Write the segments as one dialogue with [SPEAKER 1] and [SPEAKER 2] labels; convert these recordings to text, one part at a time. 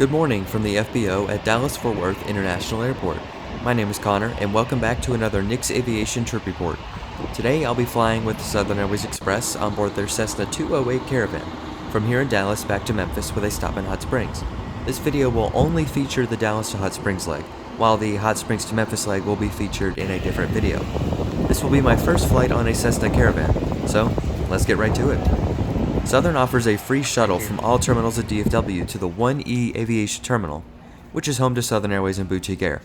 [SPEAKER 1] Good morning from the FBO at Dallas-Fort Worth International Airport. My name is Connor, and welcome back to another Nix Aviation trip report. Today I'll be flying with the Southern Airways Express on board their Cessna 208 Caravan, from here in Dallas back to Memphis with a stop in Hot Springs. This video will only feature the Dallas to Hot Springs leg, while the Hot Springs to Memphis leg will be featured in a different video. This will be my first flight on a Cessna Caravan, so let's get right to it. Southern offers a free shuttle from all terminals at DFW to the 1E Aviation Terminal, which is home to Southern Airways and Boutique Air.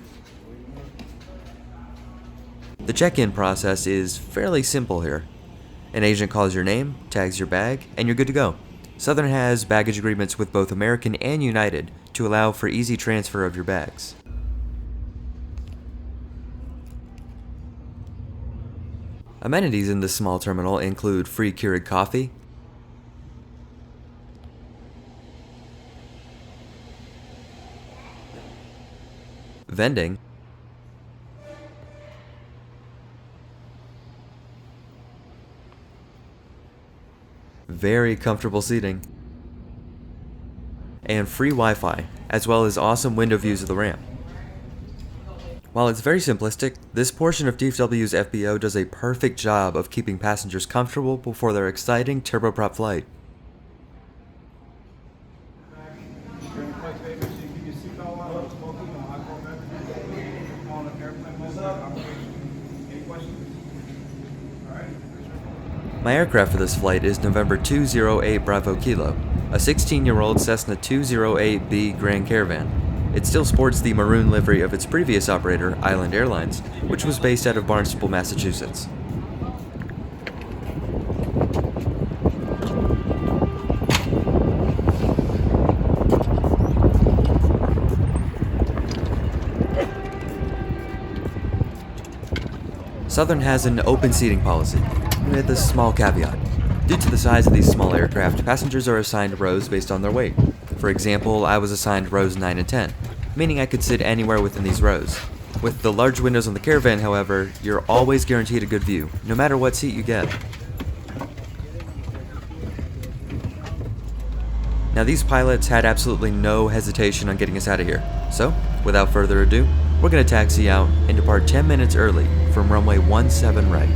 [SPEAKER 1] The check-in process is fairly simple here. An agent calls your name, tags your bag, and you're good to go. Southern has baggage agreements with both American and United to allow for easy transfer of your bags. Amenities in this small terminal include free Keurig coffee, vending, very comfortable seating, and free Wi-Fi, as well as awesome window views of the ramp. While it's very simplistic, this portion of DFW's FBO does a perfect job of keeping passengers comfortable before their exciting turboprop flight. My aircraft for this flight is November 208 Bravo Kilo, a 16-year-old Cessna 208B Grand Caravan. It still sports the maroon livery of its previous operator, Island Airlines, which was based out of Barnstable, Massachusetts. Southern has an open seating policy, with a small caveat. Due to the size of these small aircraft, passengers are assigned rows based on their weight. For example, I was assigned rows 9 and 10, meaning I could sit anywhere within these rows. With the large windows on the Caravan, however, you're always guaranteed a good view, no matter what seat you get. Now, these pilots had absolutely no hesitation on getting us out of here, so without further ado, we're going to taxi out and depart 10 minutes early from runway 17 right.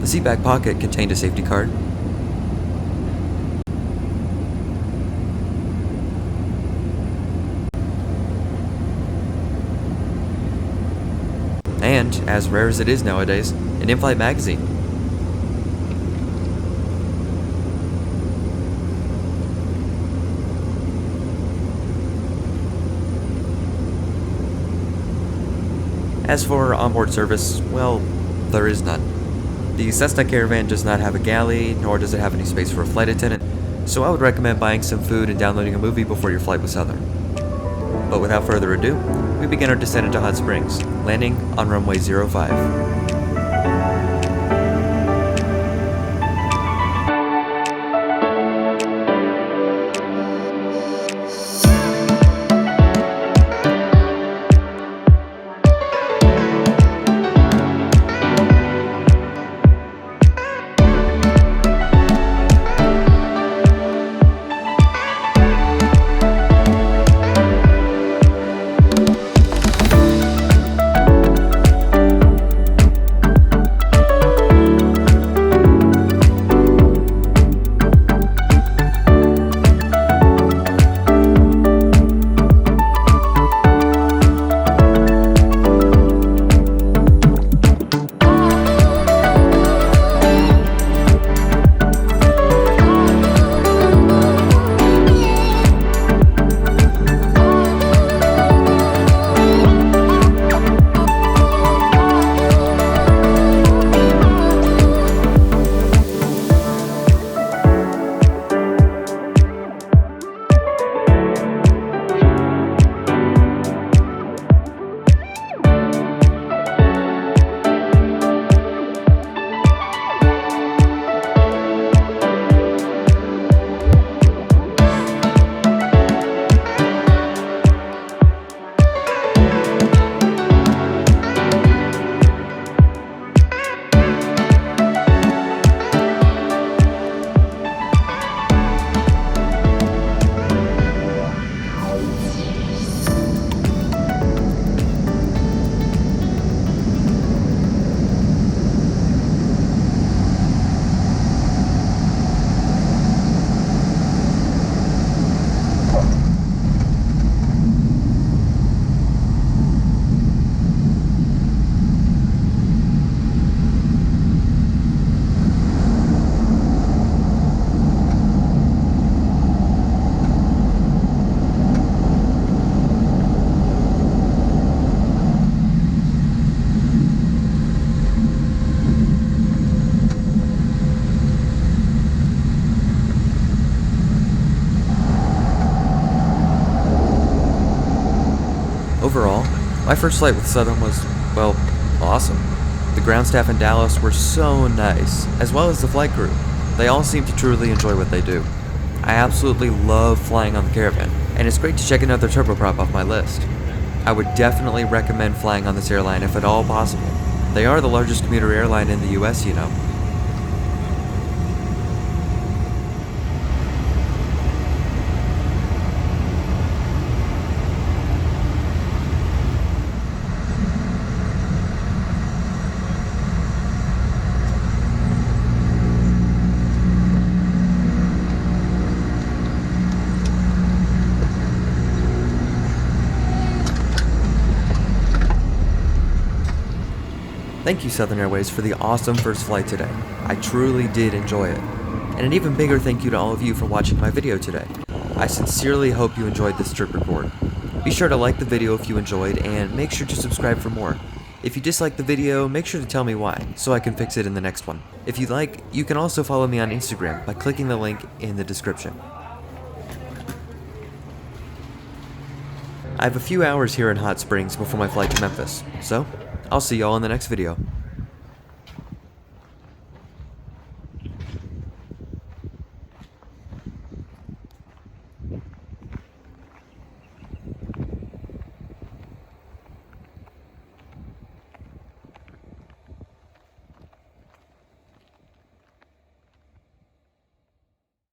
[SPEAKER 1] The seat back pocket contained a safety card, and, as rare as it is nowadays, an in-flight magazine. As for onboard service, well, there is none. The Cessna Caravan does not have a galley, nor does it have any space for a flight attendant, so I would recommend buying some food and downloading a movie before your flight with Southern. But without further ado, we begin our descent into Hot Springs, landing on runway 05. Overall, my first flight with Southern was, well, awesome. The ground staff in Dallas were so nice, as well as the flight crew. They all seem to truly enjoy what they do. I absolutely love flying on the Caravan, and it's great to check another turboprop off my list. I would definitely recommend flying on this airline if at all possible. They are the largest commuter airline in the US, you know. Thank you, Southern Airways, for the awesome first flight today. I truly did enjoy it. And an even bigger thank you to all of you for watching my video today. I sincerely hope you enjoyed this trip report. Be sure to like the video if you enjoyed, and make sure to subscribe for more. If you disliked the video, make sure to tell me why, so I can fix it in the next one. If you'd like, you can also follow me on Instagram by clicking the link in the description. I have a few hours here in Hot Springs before my flight to Memphis, so I'll see y'all in the next video.